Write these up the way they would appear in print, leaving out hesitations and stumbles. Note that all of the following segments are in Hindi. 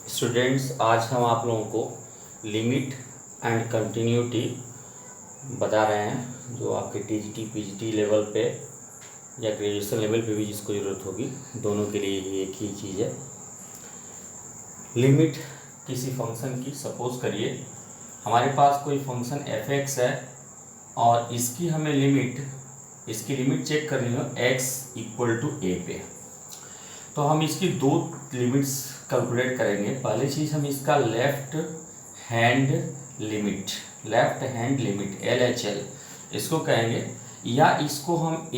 स्टूडेंट्स, आज हम आप लोगों को लिमिट एंड कंटिन्यूटी बता रहे हैं, जो आपके टीजीटी पीजीटी लेवल पे या ग्रेजुएशन लेवल पे भी जिसको ज़रूरत होगी, दोनों के लिए ही एक ही चीज़ है। लिमिट किसी फंक्शन की, सपोज करिए हमारे पास कोई फंक्शन f(x) है और इसकी लिमिट चेक करनी हो x = a पे। तो हम इसकी दो लिमिट्स कैलकुलेट करेंगे। पहली चीज़ हम इसका लेफ्ट हैंड लिमिट LHL इसको कहेंगे, या इसको हम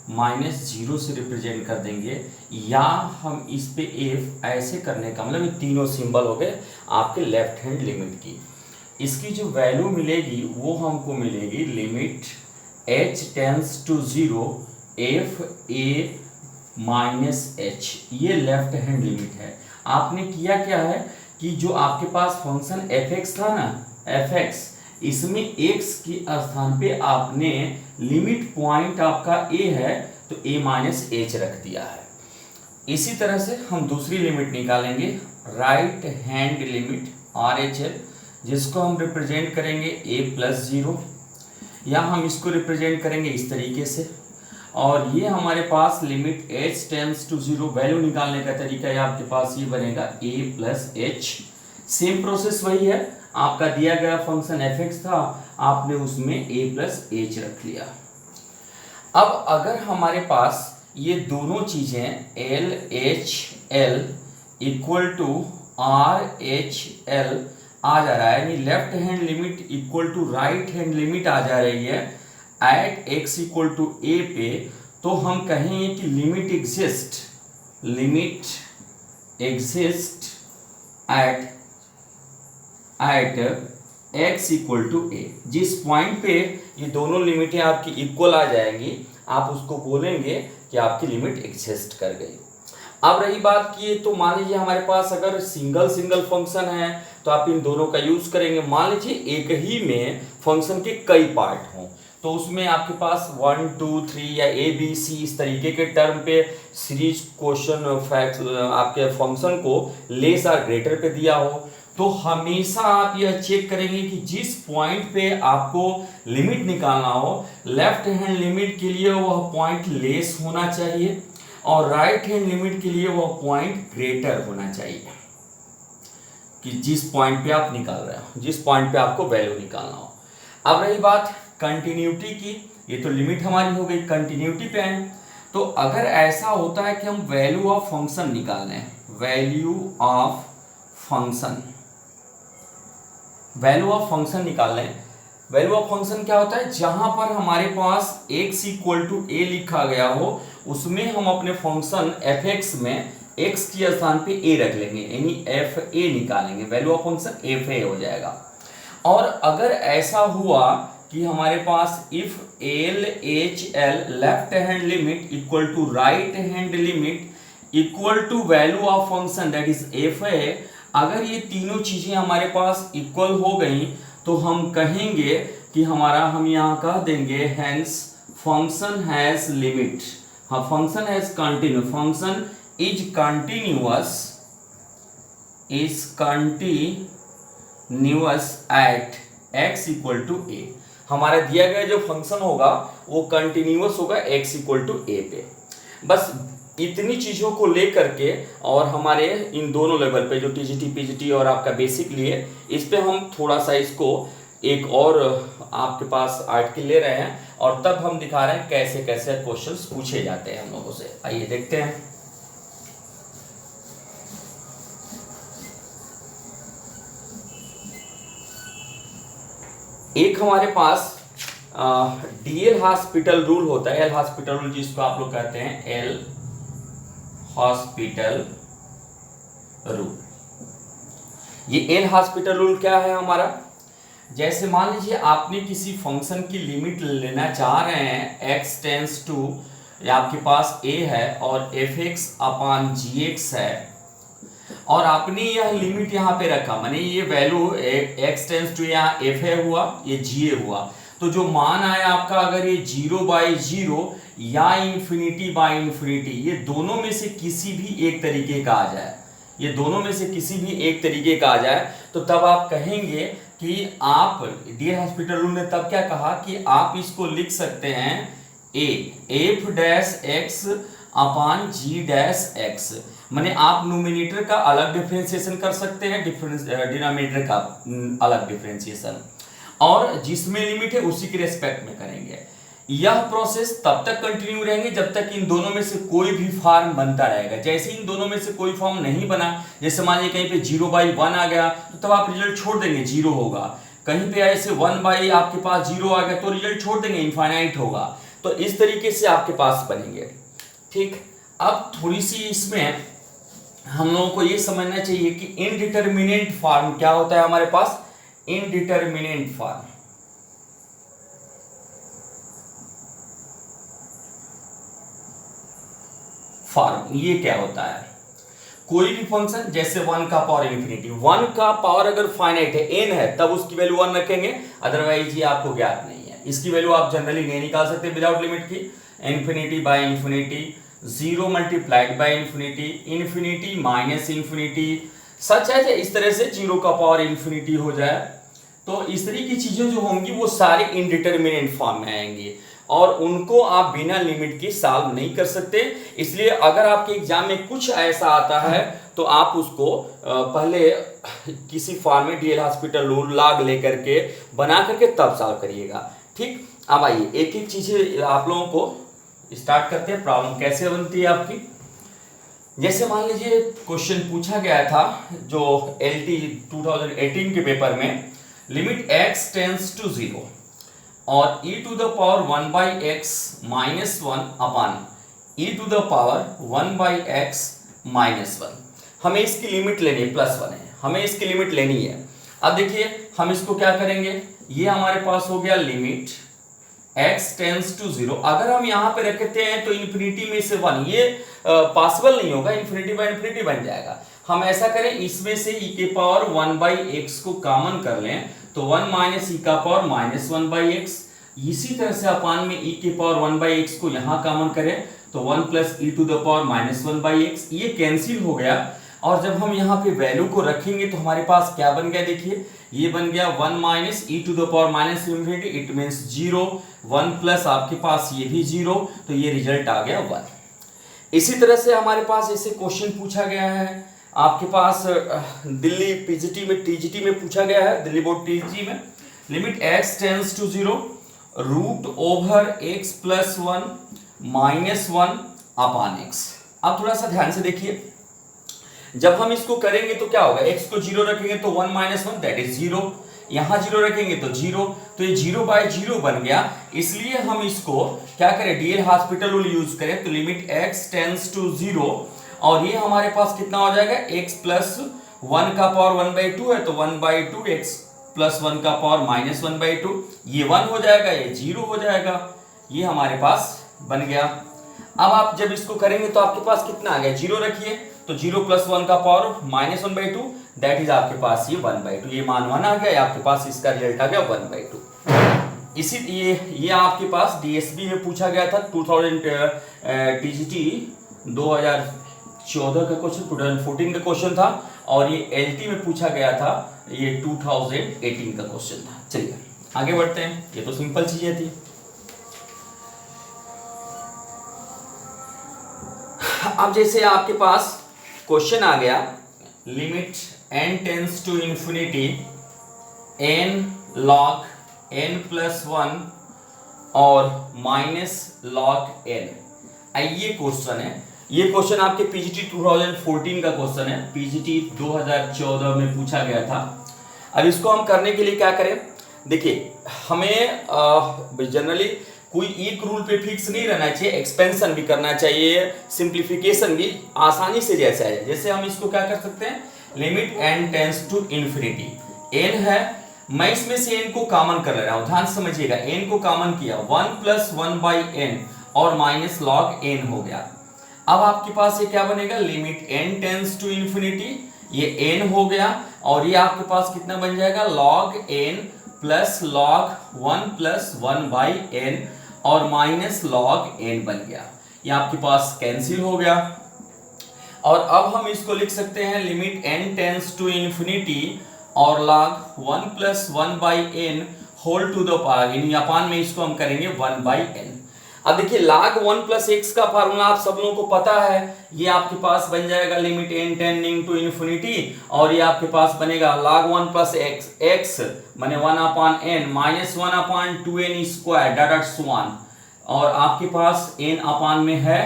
fa-0 से रिप्रेजेंट कर देंगे, या हम इस पे f ऐसे करने का मतलब ये तीनों सिंबल हो गए आपके लेफ्ट हैंड लिमिट की। इसकी जो वैल्यू मिलेगी वो हमको मिलेगी limit h tends to 0 fa -h। ये लेफ्ट हैंड लिमिट है। आपने किया क्या है कि जो आपके पास फंक्शन f(x) था ना, f(x), इसमें x के स्थान पे आपने लिमिट पॉइंट आपका a है तो a-h रख दिया है। इसी तरह से हम दूसरी लिमिट निकालेंगे, राइट हैंड लिमिट RHL, जिसको हम रिप्रेजेंट करेंगे a+0, या हम इसको रिप्रेजेंट करेंगे इस तरीके से। और ये हमारे पास limit h tends to 0, value निकालने का तरीका है आपके पास ये बनेगा a+h। सेम प्रोसेस वही है, आपका दिया गया फंक्शन f(x) था, आपने उसमें a+h रख लिया। अब अगर हमारे पास ये दोनों चीजें LHL = RHL आ जा रहा है, यानी left hand limit equal to right hand limit आ जा रही है एट x = a पे, तो हम कहेंगे कि limit exist at x = a। जिस पॉइंट पे ये दोनों लिमिटें आपकी इक्वल आ जाएंगी, आप उसको बोलेंगे कि आपकी लिमिट एग्जिस्ट कर गई। अब रही बात की, तो मान लीजिए हमारे पास अगर सिंगल फंक्शन है तो आप इन दोनों का यूज करेंगे। मान लीजिए एक ही में फंक्शन के कई पार्ट हों, तो उसमें आपके पास 1 2 3 या ABC इस तरीके के टर्म पे सीरीज क्वेश्चन फैक्ट आपके फंक्शन को लेस और ग्रेटर पे दिया हो, तो हमेशा आप यह चेक करेंगे कि जिस पॉइंट पे आपको लिमिट निकालना हो, लेफ्ट हैंड लिमिट के लिए वह पॉइंट लेस होना चाहिए और राइट हैंड लिमिट के लिए वह पॉइंट ग्रेटर होना चाहिए। कि जिस पॉइंट पे आप निकाल रहे हो, जिस पॉइंट पे आपको वैल्यू निकालना हो। अब रही बात कंटिन्यूटी की, ये तो लिमिट हमारी हो गई। कंटिन्यूटी पे आए तो अगर ऐसा होता है कि हम वैल्यू ऑफ फंक्शन निकाल लें, वैल्यू ऑफ फंक्शन क्या होता है, जहां पर हमारे पास x = a लिखा गया हो, उसमें हम अपने फंक्शन f(x) में x के स्थान पे a रख लेंगे, यानी fa निकालेंगे, वैल्यू ऑफ फंक्शन fa हो जाएगा। और अगर ऐसा हुआ कि हमारे पास if LHL left hand limit equal to right hand limit equal to value of function that is fa, अगर ये तीनों चीजें हमारे पास इक्वल हो गई तो हम कहेंगे कि हम यहाँ कह देंगे hence function has limit, function has continuous, function is continuous at x = a। हमारा दिया गया जो फंक्शन होगा वो कंटिन्यूअस होगा x = a पे। बस इतनी चीजों को लेकर के, और हमारे इन दोनों लेवल पे जो टीजीटी पीजीटी और आपका बेसिक लिए, इस पे हम थोड़ा सा इसको एक और आपके पास आर्टिकल ले रहे हैं और तब हम दिखा रहे हैं कैसे कैसे क्वेश्चंस पूछे जाते हैं हम लोगों से। आइए देखते हैं। एक हमारे पास एल हॉस्पिटल रूल होता है, एल हॉस्पिटल रूल जिसको आप लोग कहते हैं एल हॉस्पिटल रूल। ये एल हॉस्पिटल रूल क्या है हमारा, जैसे मान लीजिए आपने किसी फंक्शन की लिमिट लेना चाह रहे हैं, x टेंड्स टू, आपके पास a है और f(x)/gx है, और आपने यह लिमिट यहाँ पे रखा, माने ये वैल्यू x टेंड्स टू यहाँ fa हुआ, ये ga हुआ, तो जो मान आया आपका, अगर ये 0/0 या ∞/∞, ये दोनों में से किसी भी एक तरीके का आ जाए, ये दोनों में से किसी भी एक तरीके का आ जाए तो तब आप कहेंगे कि आप डी हॉस्पिटल रूल ने तब क्या कहा कि आप इसको लिख सकते हैं a f dash x upon g dash x, माने आप न्यूमिनेटर का अलग डिफरेंशिएशन कर सकते हैं, डिनोमिनेटर का अलग डिफरेंशिएशन, और जिसमें लिमिट है उसी के रेस्पेक्ट में करेंगे। यह प्रोसेस तब तक कंटिन्यू रहेंगे जब तक इन दोनों में से कोई भी फॉर्म बनता रहेगा। जैसे इन दोनों में से कोई फॉर्म नहीं बना, जैसे मान लीजिए कहीं पे 0/1 आ गया तो तब आप रिजल्ट छोड़ देंगे, 0 होगा। कहीं पे ऐसे 1/ आपके पास 0 आ गया तो रिजल्ट छोड़ देंगे, इनफाइनाइट होगा। तो इस तरीके से आपके पास बनेंगे। ठीक, अब थोड़ी सी इसमें हम लोगों को ये समझना चाहिए कि इनडिटरमिनेंट फॉर्म क्या होता है हमारे पास। इनडिटरमिनेंट फॉर्म ये क्या होता है। कोई भी फंक्शन जैसे 1 का पावर इंफिनिटी, 1 का पावर अगर फाइनाइट है, n है, तब उसकी वैल्यू 1 रखेंगे, अदरवाइज ये आपको ज्ञात नहीं है। इसकी वैल्यू आप जनरली नहीं निकाल सकते विदाउट लिमिट की। Infinity by infinity, 0 multiplied by infinity, infinity minus infinity, सच है कि इस तरह से 0 का पावर इंफिनिटी हो जाए। तो इस तरह की चीजें जो होंगी वो सारे इनडिटरमिनेंट फॉर्म में आएंगी और उनको आप बिना लिमिट के सॉल्व नहीं कर सकते। इसलिए अगर आपके एग्जाम में कुछ ऐसा आता है तो आप उसको पहले किसी फॉर्म में डीएल हॉस्पिटल रूल लॉग लेकर के बना करके तब सॉल्व करिएगा। ठीक, अब आइए एक एक चीजें आप लोगों को स्टार्ट करते हैं। प्रॉब्लम कैसे बनती है आपकी, जैसे मान लीजिए क्वेश्चन पूछा गया था जो LT 2018 के पेपर में, लिमिट x टेंस टू 0 और e to the power 1/x minus 1 upon e to the power 1/x minus 1, हमें इसकी लिमिट लेनी है, +1 है, हमें इसकी लिमिट लेनी है। अब देखिए हम इसको क्या करेंगे, ये हमारे पास हो गया लिमिट x टेंस टू 0। अगर हम यहाँ पे रखते हैं तो इन्फिनिटी में से 1, ये पॉसिबल नहीं होगा, इन्फिनिटी बाय इन्फिनिटी बन जाएगा। हम ऐसा करें, इसमें से e के पावर 1/x को कॉमन कर लें तो 1 माइनस e का पावर माइनस 1/x, इसी तरह से अपान में e के पावर 1/x को यहाँ कॉमन करें तो 1 plus e to the power minus 1/x, ये कैंसिल हो गया। और जब हम यहाँ पे वैल्यू को रखेंगे तो हमारे पास क्या बन गया, देखिए ये बन गया 1 minus e to the power minus infinity, it means 0, 1 plus आपके पास ये भी 0, तो ये रिजल्ट आ गया 1। इसी तरह से हमारे पास ऐसे क्वेश्चन पूछा गया है आपके पास दिल्ली पीजीटी में, टीजीटी में पूछा गया है, दिल्ली बोर्ड टीजी में, limit x tends to 0 √x plus 1 minus 1 upon x। अब थोड़ा सा ध्यान से देखिए, जब हम इसको करेंगे तो क्या होगा, x को 0 रखेंगे तो 1 माइनस 1 दैट इज 0, यहाँ 0 रखेंगे तो 0, तो ये 0/0 बन गया। इसलिए हम इसको क्या करें, डीएल हॉस्पिटल रूल यूज करें तो लिमिट x टेंस टू 0 और ये हमारे पास कितना हो जाएगा, x प्लस 1 का पावर 1/2 है तो 1/2 x प्लस 1 का पावर माइनस 1/2, ये 1 हो जाएगा, ये 0 हो जाएगा, ये हमारे पास बन गया। अब आप जब इसको करेंगे तो आपके पास कितना आ गया, 0 रखिए तो 0 प्लस 1 का पावर माइनस 1/2 दैट इज आपके पास ये 1/2, ये मान 1 आ गया, आपके पास इसका रिजल्ट आ गया 1/2। इसी ये आपके पास डीएसबी में पूछा गया था 2000 टीजीटी 2014 का क्वेश्चन, 2014 का क्वेश्चन था, और ये एलटी में पूछा गया था, ये 2018 का क्वेश्चन था। चलिए आगे बढ़ते हैं, ये तो सिंपल चीजें थी। अब जैसे आपके पास क्वेश्चन आ गया, limit n tends to infinity n log n plus 1 और माइनस log n, ये क्वेश्चन है। ये क्वेश्चन आपके पीजीटी 2014 का क्वेश्चन है, पीजीटी 2014 में पूछा गया था। अब इसको हम करने के लिए क्या करें, देखिए हमें जनरली कोई एक रूल पे फिक्स नहीं रहना चाहिए, एक्सपेंशन भी करना चाहिए, सिंप्लीफिकेशन भी आसानी से जैसा है। जैसे हम इसको क्या कर सकते हैं, limit n tends to infinity, n है, मैं इसमें से n को कॉमन कर ले रहा हूं, ध्यान से समझिएगा, n को कॉमन किया 1 प्लस 1/n और माइनस log n हो गया। अब आपके पास ये क्या बनेगा, limit n tends to infinity, ये n हो गया और ये आपके पास कितना बन जाएगा, log n plus log 1 plus 1/n और माइनस log n बन गया, ये आपके पास कैंसिल हो गया। और अब हम इसको लिख सकते हैं limit n tends to infinity और log 1 plus 1 by n whole to the power, यानी अपान में इसको हम करेंगे 1 बाई एन। अब देखिए log 1 प्लस एक्स का फार्मूला आप सब लोगों को पता है, ये आपके पास बन जाएगा limit n tending to infinity, और ये आपके पास बनेगा log 1 प्लस एक्स, एक्स माने 1 अपान एन माइनस 1 अपान 2n स्क्वायर डॉट वन, और आपके पास n अपान में है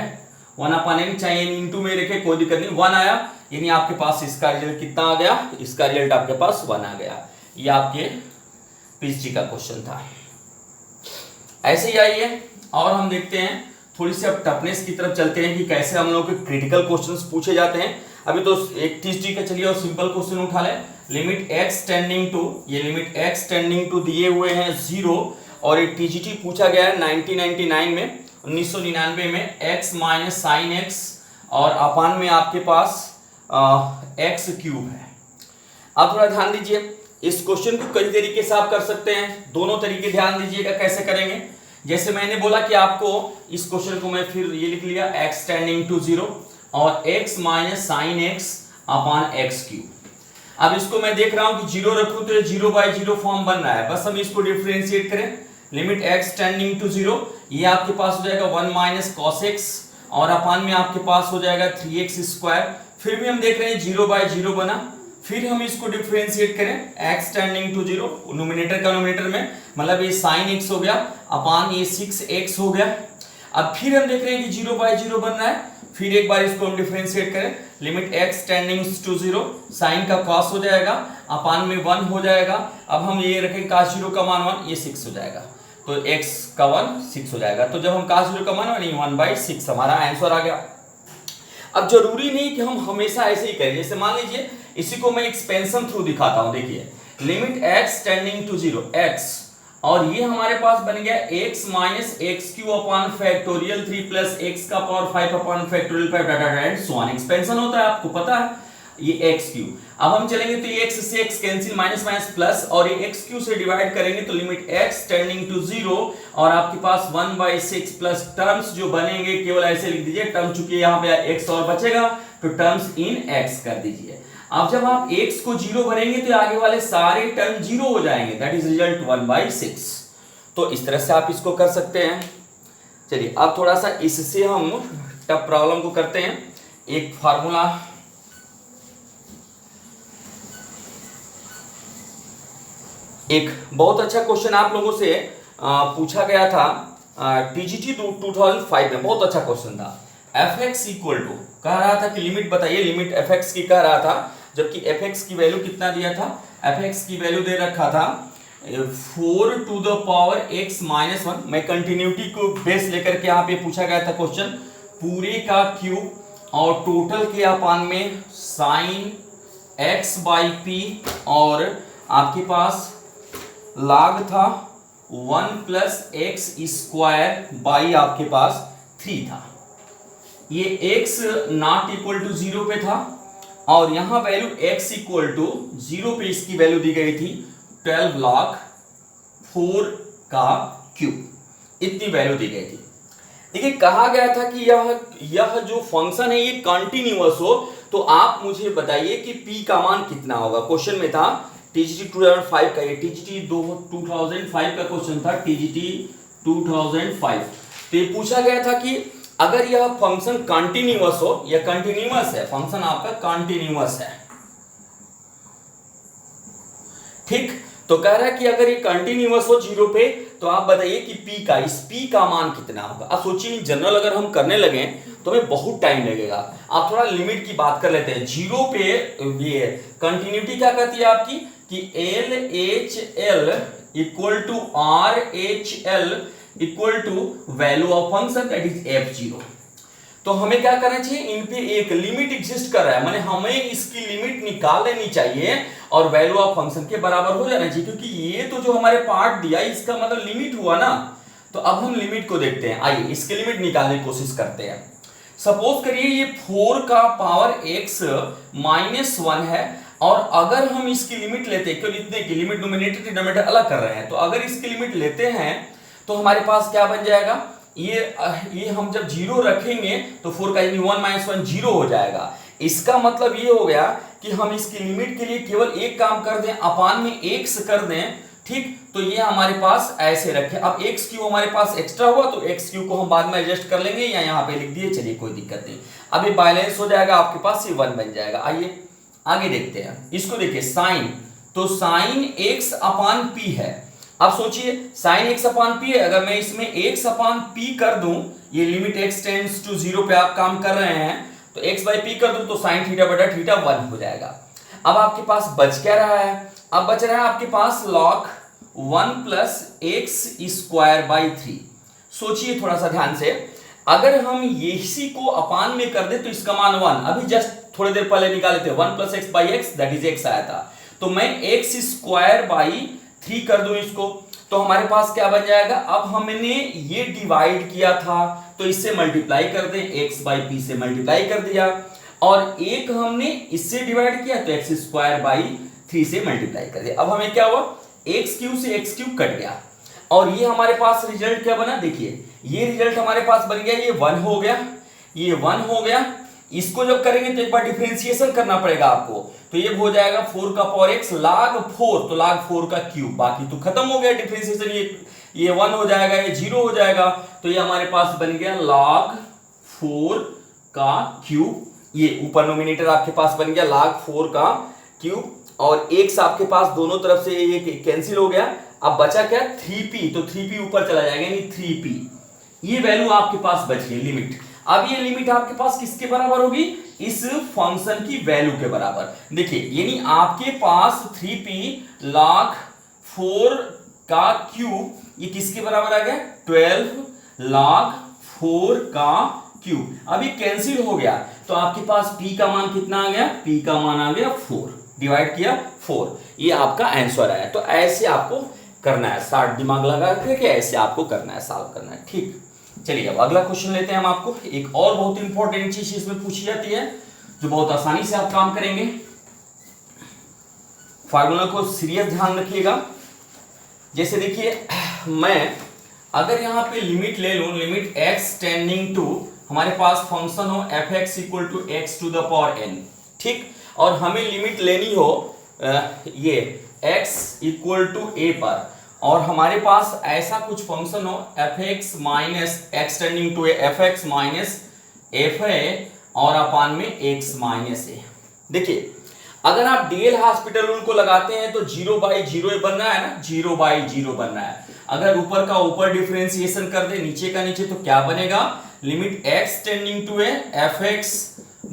1 अपान n, चाहे n इंटू में रखे कोई दिक्कत नहीं, 1 आया, यानी आपके पास इसका रिजल्ट कितना आ गया, इसका रिजल्ट आपके पास 1 आ गया। ये आपके पीएचडी का क्वेश्चन था। ऐसे ही आइए और हम देखते हैं थोड़ी सी अब टफनेस की तरफ चलते हैं कि कैसे हम लोग के क्रिटिकल क्वेश्चंस पूछे जाते हैं। अभी तो एक टीजी का चलिए और सिंपल क्वेश्चन उठा लें। लिमिट x टेंडिंग टू, ये लिमिट x टेंडिंग टू दिए हुए हैं 0, और एक टीजीटी पूछा गया है 1999 में, 1999 में x माइनस साइन x और अपान में आपके पास x क्यूब है। अब थोड़ा ध्यान दीजिए, इस क्वेश्चन को कई तरीके से आप कर सकते हैं, दोनों तरीके ध्यान दीजिएगा कैसे करेंगे। जैसे मैंने बोला कि आपको इस क्वेश्चन को मैं फिर ये लिख लिया x टेंडिंग टू 0 और x माइनस साइन x अपान x क्यूब। अब इसको मैं देख रहा हूं कि 0 रखूं तो ये 0 बाई 0 फॉर्म बन रहा है, बस हम इसको डिफरेंशिएट करें। लिमिट x टेंडिंग टू 0, ये आपके पास हो जाएगा 1 माइनस कॉस x और अपान में आपके पास हो जाएगा 3x स्क्वायर। फिर भी हम देख रहे हैं 0 बाई 0 बना, फिर हम इसको डिफरेंशिएट करें x टेंडिंग टू 0, न्यूमरेटर का न्यूमरेटर में, मतलब ये sin x हो गया अपान ये 6x हो गया। अब फिर हम देख रहे हैं कि 0 बाई 0 बन रहा है, फिर एक बार इसको हम डिफरेंशिएट करें। Limit x tending to 0, sin का cos हो जाएगा अपान में 1 हो जाएगा। अब हम ये रखें cos 0 का मान 1, ये 6 हो जाएगा, तो x का 1 6 हो जाएगा। तो जब हम cos 0 का मान 1/6 हमारा आंसर आ गया। अब जरूरी नहीं कि हम हमेशा ऐसे ही करें, जैसे मान लीजिए इसी को मैं एक्सपेंशन थ्रू दिखाता हूं। देखिए limit x tending to 0 x, और ये हमारे पास बन गया x minus x cube upon factorial 3 plus x का पावर 5 अपॉन फैक्टोरियल 5 डाटा एंड सो ऑन। एक्सपेंशन होता है आपको पता है, ये x क्यू। अब हम चलेंगे तो ये x से x cancel, minus minus plus, और ये x क्यू से डिवाइड करेंगे तो लिमिट x टेंडिंग टू 0 और आपके पास 1/6 प्लस टर्म्स जो बनेंगे केवल ऐसे लिख दीजिए टर्म, चूंकि यहाँ पे x और बचेगा तो टर्म्स इन x कर दीजिए। अब जब आप x को 0 भरेंगे तो आगे वाले सारे टर्म 0 हो जाएंगे, दैट इज रिजल्ट 1/6। तो इस तरह से आप इसको कर सकते हैं। चलिए अब थोड़ा सा इससे हम टफ प्रॉब्लम को करते हैं। एक फार्मूला, एक बहुत अच्छा क्वेश्चन आप लोगों से पूछा गया था टीजीटी 2005 में, बहुत अच्छा क्वेश्चन था। fx इक्वल टू कह रहा था कि लिमिट बताइए, लिमिट fx की कह रहा था, जबकि fx की वैल्यू कितना दिया था, fx की वैल्यू दे रखा था 4 to the power x minus 1। मैं कंटिन्यूटी को बेस लेकर के यहाँ पे पूछा गया था क्वेश्चन, पूरे का क्यूब और टोटल के अपान में साइन x बाई पी, और आपके पास log था 1 प्लस एक्स स्क्वायर बाई आपके पास 3 था। ये x नॉट इक्वल टू 0 पे था, और यहां वैल्यू x इक्वल टू 0 पे इसकी वैल्यू दी गई थी 12 log 4 का क्यूब, इतनी वैल्यू दी गई थी। देखिए कहा गया था कि यह जो फंक्शन है ये कंटिन्यूअस हो, तो आप मुझे बताइए कि p का मान कितना होगा। क्वेश्चन में था टीजीटी 2005 का, ये टीजीटी 2005 का क्वेश्चन था, टीजीटी 2005। तो ये पूछा गया था कि अगर यह फंक्शन कंटिन्यूअस हो, यह कंटिन्यूअस है, फंक्शन आपका कंटिन्यूअस है, ठीक, तो कह रहा है कि अगर ये कंटिन्यूअस हो 0 पे, तो आप बताइए कि p का, इस p का मान कितना होगा। अब सोचिए जनरल अगर हम करने लगे तो हमें बहुत टाइम लगेगा। आप थोड़ा लिमिट की बात कर लेते हैं। 0 पे ये कंटिन्यूटी क्या कहती है आपकी कि L H L equal to R H L equal to value of function that is f0। तो हमें क्या करना चाहिए, इन पे एक लिमिट एग्जिस्ट कर रहा है, माने हमें इसकी लिमिट निकाल लेनी चाहिए और वैल्यू ऑफ फंक्शन के बराबर हो जाना चाहिए, क्योंकि ये तो जो हमारे पार्ट दिया इसका मतलब लिमिट हुआ ना। तो अब हम लिमिट को देखते हैं, आइए इसके लिमिट निकालने की कोशिश करते हैं। सपोज करिए ये 4 का पावर x माइनस 1 है, और अगर हम इसकी लिमिट लेते हैं, क्यों इतने की लिमिट नोमिनेटर डिनोमिनेटर अलग कर रहे हैं, तो अगर इसकी लिमिट लेते हैं तो हमारे पास क्या बन जाएगा, ये हम जब 0 रखेंगे तो 4 का यानी 1 - 1 0 हो जाएगा। इसका मतलब ये हो गया कि हम इसकी लिमिट के लिए केवल एक काम कर दें, अपान में x कर दें, ठीक। तो ये हमारे पास ऐसे रखे। अब एक्स क्यू हमारे पास एक्स्ट्रा हुआ तो एक्स क्यू को हम बाद में एडजस्ट कर लेंगे या यहाँ पे लिख दिए, चलिए कोई दिक्कत नहीं। अब ये बैलेंस हो जाएगा आपके पास, ये 1 बन जाएगा। आइए आगे देखते हैं इसको। देखिए साइन, तो साइन एक्स अपान पी है। अब सोचिए साइन एक्स अपान पी है, अगर मैं इसमें एक्स अपान पी कर दूं, ये लिमिट एक्स टेंड्स टू 0 पे आप काम कर रहे हैं, तो एक्स बाई पी कर दूं तो साइन थीटा बटा थीटा 1 हो जाएगा। अब आपके पास बच क्या रहा है? अब बच रहा है आपके पास log 1 plus x square by 3। सोचिए थोड़ा सा ध्यान से, अगर हम इसी को अपान में कर दे तो इसका मान 1, अभी जस्ट थोड़ी देर पहले निकाले थे, 1 plus x by x that is x आया था, तो मैं एक्स स्क्वायर बाई 3 कर दूं इसको, तो हमारे पास क्या बन जाएगा? अब हमने ये डिवाइड किया था तो इससे मल्टीप्लाई कर दें, एक्स बाई पी से मल्टीप्लाई कर दिया, और एक हमने इससे डिवाइड किया तो एक्स स्क्वायर बाई 3 से मल्टीप्लाई कर दिया। अब हमें क्या हुआ? एक्स क्यूब से एक्स क्यूब कट गया, और ये हमारे पास रिजल्ट क्या बना? देखिए ये रिजल्ट हमारे पास बन गया, ये 1 हो गया, ये 1 हो गया। इसको जब करेंगे तो एक बार डिफरेंशिएशन करना पड़ेगा आपको, तो ये हो जाएगा 4 का पावर x log 4, तो log 4 का क्यूब, बाकी तो खत्म हो गया डिफरेंशिएशन, ये 1 हो जाएगा, ये 0 हो जाएगा, तो ये हमारे पास बन गया log 4 का क्यूब। ये ऊपर नोमिनेटर आपके पास बन गया log 4 का क्यूब, और x आपके पास दोनों तरफ से ये कैंसिल हो गया। अब बचा क्या? 3p, तो 3p ऊपर चला जाएगा, यानी 3p, ये वैल्यू आपके पास बच गई लिमिट। अब ये लिमिट आपके पास किसके बराबर होगी? इस फंक्शन की वैल्यू के बराबर। देखिए यानी आपके पास 3p log 4 का क्यूब, ये किसके बराबर आ गया? 12 log 4 का क्यूब। अब ये कैंसिल हो गया तो आपके पास p का मान कितना आ गया? p का मान आ गया 4, डिवाइड किया 4, ये आपका आंसर आया। तो ऐसे आपको करना है, 60 दिमाग लगा के ऐसे आपको करना है, सॉल्व करना है, ठीक। चलिए अब अगला क्वेश्चन लेते हैं हम आपको। एक और बहुत इंपॉर्टेंट चीज इसमें पूछी जाती है जो बहुत आसानी से आप काम करेंगे, फार्मूला को सीरियस ध्यान रखिएगा। जैसे देखिए मैं अगर यहाँ पे लिमिट ले लूं, लिमिट x टेंडिंग टू, हमारे पास फंक्शन हो fx equal to x to the power n, ठीक, और हमें लिमिट लेनी हो ये x इक्वल टू a पर, और हमारे पास ऐसा कुछ फंक्शन हो fx minus x tending to fx minus fa और अपान में x माइनस a। देखिए अगर आप डीएल हॉस्पिटल रूल को लगाते हैं तो 0 बाई 0 बन रहा है ना, 0 बाई 0 बन रहा है। अगर ऊपर का ऊपर डिफरेंशिएशन कर दे, नीचे का नीचे, तो क्या बनेगा? Limit x tending to fx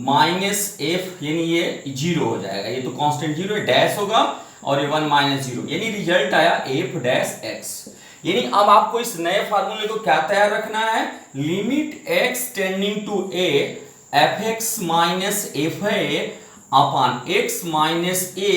minus f, यानी ये 0 हो जाएगा, ये तो कांस्टेंट 0 है, डैश होगा और ये 1 माइनस 0, यानी रिजल्ट आया f डैश x। यानी अब आपको इस नए फार्मूले को क्या तैयार रखना है? Limit x tending to a fx minus fa upon x minus a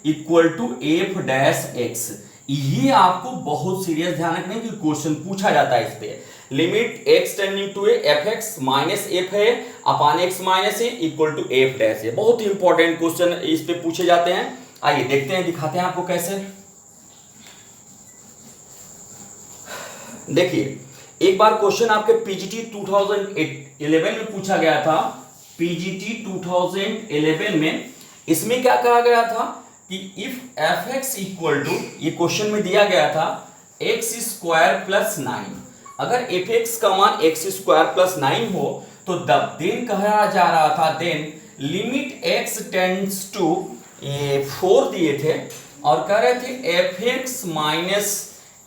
equal to f dash x। ये आपको बहुत सीरियस ध्यान रखना है कि क्वेश्चन पूछा जाता है इस पे। Limit x tending to fx minus fa upon x minus a equal to f dash a। बहुत ही इंपॉर्टेंट क्वेश्चन इस पे पूछे जाते हैं। आइए देखते हैं, दिखाते हैं आपको कैसे। देखिए एक बार क्वेश्चन आपके पीजीटी 2011 में पूछा गया था, पीजीटी 2011 में इसमें क्या कहा गया था कि इफ fx इक्वल टू, ये क्वेश्चन में दिया गया था x स्क्वायर प्लस 9, अगर fx का मान x स्क्वायर प्लस 9 हो तो देन कहा जा रहा था, then limit x tends to 4 दिए थे और कह रहे थे fx माइनस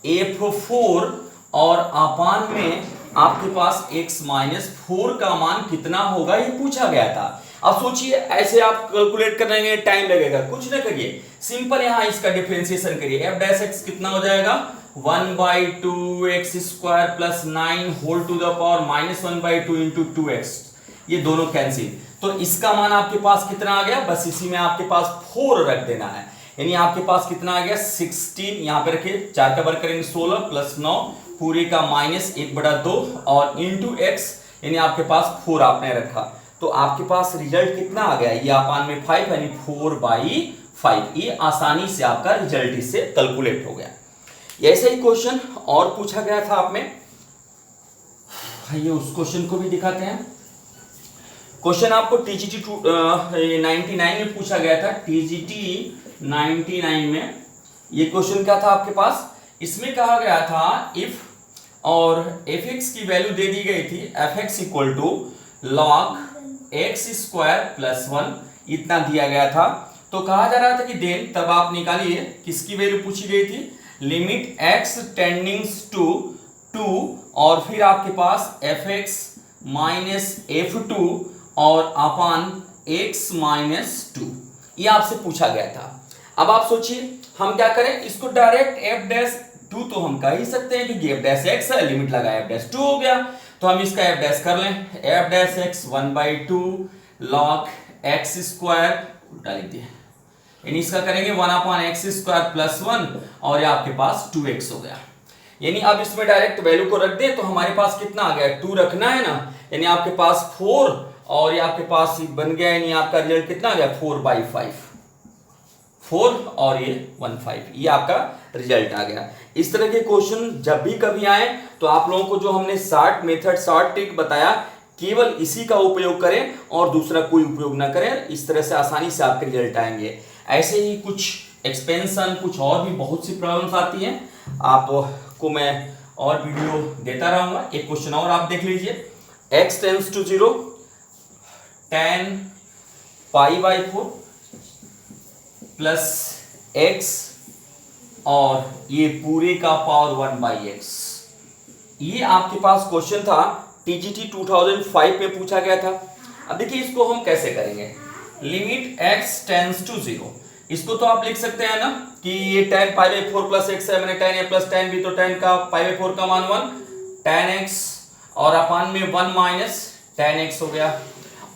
f4 और अपान में आपके पास x माइनस 4 का मान कितना होगा, ये पूछा गया था। अब सोचिए ऐसे आप कैलकुलेट करने में टाइम लगेगा, कुछ ना करिए, सिंपल यहाँ इसका डिफरेंशिएशन करिए। f डैश x कितना हो जाएगा? 1 by 2 x square plus 9 whole to the power minus 1 by 2 into 2x, ये दोनों कैंसिल, तो इसका मान आपके पास कितना आ गया? बस इसी में आपके पास 4 रख देना है, यानी आपके पास कितना आ गया? 16, यहाँ पे रखिए, 4 का वर्ग करेंगे 16 प्लस 9 पूरे का माइनस 1/2 और इंटू x, यानी आपके पास 4 आपने रखा, तो आपके पास रिजल्ट कितना आ गया? ये अपान में 5, यानी 4/5। ये आसानी से आपका रिजल्ट इससे कैलकुलेट हो गया। ऐसा ही क्वेश्चन और पूछा गया था आप में, ये उस क्वेश्चन को भी दिखाते हैं। क्वेश्चन आपको टीजीटी 99 में पूछा गया था। टीजीटी 99 में ये क्वेश्चन क्या था आपके पास, इसमें कहा गया था इफ और एफ एक्स की वैल्यू दे दी गई थी f x equal to log x square plus 1 इतना दिया गया था। तो कहा जा रहा था कि देन तब आप निकालिए किसकी वैल्यू पूछी गई थी, लिमिट एक्स टेंडिंग्स टू 2 और फिर आपके पास एफ एक्स माइनस F2 और अपान x माइनस 2 ये आपसे पूछा गया था। अब आप सोचिए हम क्या करें, इसको डायरेक्ट f डैश 2 तो हम कह ही सकते हैं क्योंकि f डैश x है, लिमिट लगा f डैश 2 हो गया, तो हम इसका f डैश कर लें, f dash x 1/2 log x square उल्टा लिख दिया, यानी इसका करेंगे 1/x स्क्वायर प्लस 1 और ये आपके पास 2x हो गया। यानी अब इसमें डायरेक्ट वैल्यू को रख दें तो हमारे पास कितना आ गया, 2 रखना है ना, यानी आपके पास 4 और ये आपके पास बन गया, यानी आपका रिजल्ट कितना आ गया 4/5, 4 और ये 1/5 ये आपका रिजल्ट आ गया। इस तरह के क्वेश्चन जब भी कभी आए तो आप लोगों को जो हमने शॉर्ट मेथड शॉर्ट ट्रिक बताया केवल इसी का उपयोग करें और दूसरा कोई उपयोग ना करें, इस तरह से आसानी से आपके रिजल्ट आएंगे। ऐसे ही कुछ एक्सपेंशन कुछ और भी बहुत सी प्रॉब्लम्स आती हैं, आपको मैं और वीडियो देता रहूंगा। एक क्वेश्चन और आप देख लीजिए, x tends to 0 tan π/4 plus x और ये पूरे का पावर 1/x, ये आपके पास क्वेश्चन था टीजीटी 2005 में पूछा गया था। अब देखिए इसको हम कैसे करेंगे, लिमिट x टेंड्स टू 0, इसको तो आप लिख सकते हैं ना कि ये tan π/4 प्लस x है, मैंने tan a plus tan b, तो tan का π/4 का मान 1 tan x और अपान में 1 माइनस tan x हो गया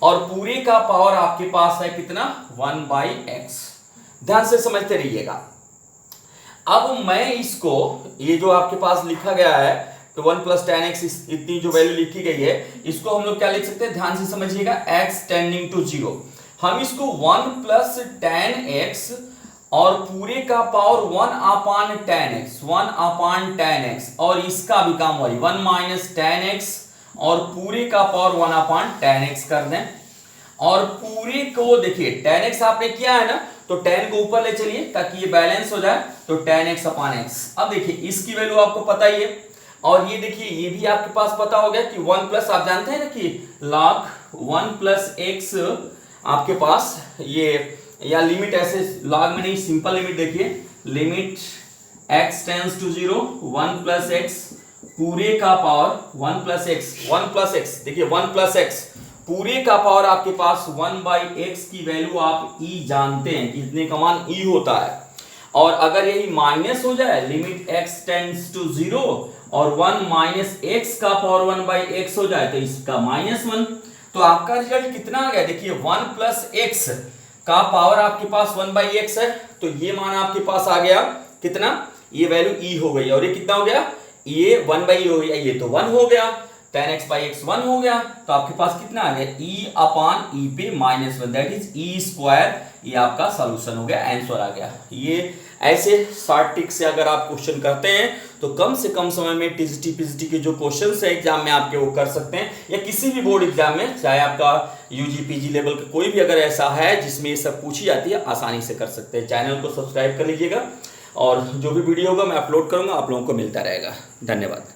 और पूरे का पावर आपके पास है कितना 1/x। ध्यान से समझते रहिएगा। अब मैं इसको ये जो आपके पास लिखा गया है तो 1 प्लस tan x इतनी जो वैल्यू लिखी गई है इसको हम लोग क्या लिख सकते हैं, ध्यान से समझिएगा, x टेंडिंग टू 0, हम इसको 1 प्लस tan x और पूरे का पावर 1 अपान tan x और इसका भी काम वही 1 माइनस tan x और पूरे का पावर 1 अपान tan x कर दें और पूरे को देखिए tan x आपने किया है ना, तो tan को ऊपर ले चलिए ताकि ये बैलेंस हो जाए, तो tan x अपान x। अब देखिए इसकी वैल्यू आपको पता ही है और ये देखिए ये भी आपके पास पता हो गया कि 1 प्लस आप जानते हैं ना कि log 1 प्लस x आपके पास ये या लिमिट ऐसे लॉग में नहीं, सिंपल लिमिट देखिए, limit x tends to 0 1 plus x पूरे का पावर 1 प्लस x देखिए 1 प्लस x पूरे का पावर आपके पास 1/x की वैल्यू आप e जानते हैं कि इतने का मान e होता है, और अगर यही माइनस हो जाए लिमिट x टेंड्स टू 0 और 1 माइनस x का पावर 1/x हो जाए तो इसका -1, तो आपका रिजल्ट कितना आ गया, देखिए 1 प्लस x का पावर आपके पास 1/x है, तो ये मान आपके पास आ गया कितना, ये वैल्यू e हो गई और ये कितना हो गया, ये 1/e हो गया, ये तो 1 हो गया, tan x/x 1 हो गया, तो आपके पास कितना आ गया e अपान e पे -1 दैट इज e स्क्वायर, ये आपका सॉल्यूशन हो गया, आंसर आ गया। ये ऐसे शॉर्ट ट्रिक से अगर आप क्वेश्चन करते हैं तो कम से कम समय में टीजीटी पीजीटी के जो क्वेश्चंस है एग्जाम में आपके वो कर सकते हैं, या किसी भी बोर्ड एग्जाम में, चाहे आपका यूजी पीजी लेवल का कोई भी अगर ऐसा है जिसमें ये सब पूछी जाती है, आसानी से कर सकते हैं। चैनल को सब्सक्राइब कर लीजिएगा और जो भी वीडियो होगा मैं अपलोड करूंगा आप लोगों को मिलता रहेगा। धन्यवाद।